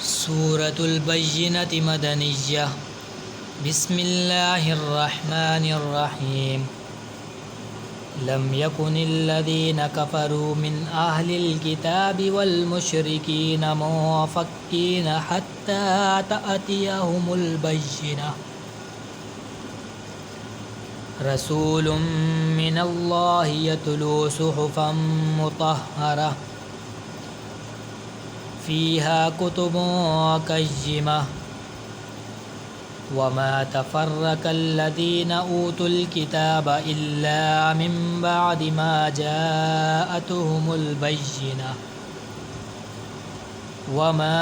सूरतुल बय्यिनत मदनिय्यह। बिस्मिल्लाहिर्रहमानिर्रहीम। लम यकुनिल्लज़ीना कफ़रू मिन अहलिल किताबि वल मुशरिकीना मुनफ़क्कीना हत्ता तअतियहुमुल बय्यिनह। रसूलुम मिनल्लाहि यतलू सुहुफ़म मुतहहरा फ़ीहा कुतुबुन क़य्यिमह। वमा तफ़र्रक़ल्लज़ीना ऊतुल किताब इल्ला मिन बअदि मा जाअतहुमुल बय्यिनह। वमा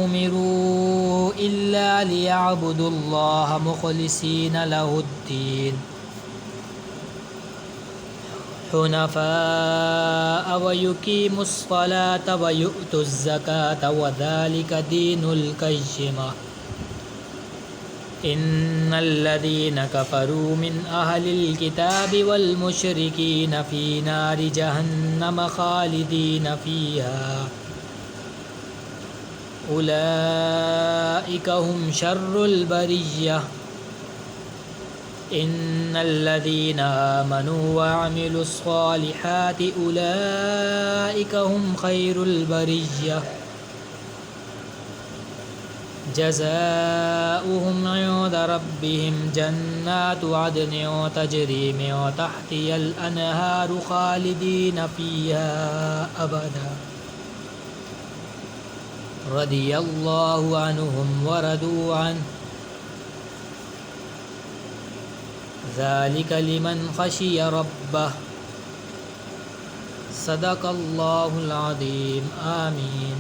उमिरू इल्ला लियअबुदुल्लाह मुख़लिसीना लहुद्दीन हुनफ़ाअ व युक़ीमुस्सलात व यु'तुज़्ज़कात व ज़ालिक दीनुल क़य्यिमह। इन्नल्लज़ीना कफ़रू मिन अहलिल किताबि वल मुशरिकीना फ़ी नारि जहन्नम ख़ालिदीन फ़ीहा उलाइका हुम शर्रुल बरिय्यह। इन्नल्लज़ीना आमनू व अमिलुस्सॉलिहाति उलाइका हुम खैरुल बरिय्यह। जज़ाउहुम इंद रब्बिहिम जन्नातु अदनिन तजरी मिन तहतिहल अनहारु खालिदीन फ़ीहा अबदा। रदियल्लाहु अन्हुम व रदू अन्हु ज़ालिक लिमन ख़शिय रब्बह। सदक़ल्लाहुल अज़ीम। आमीन।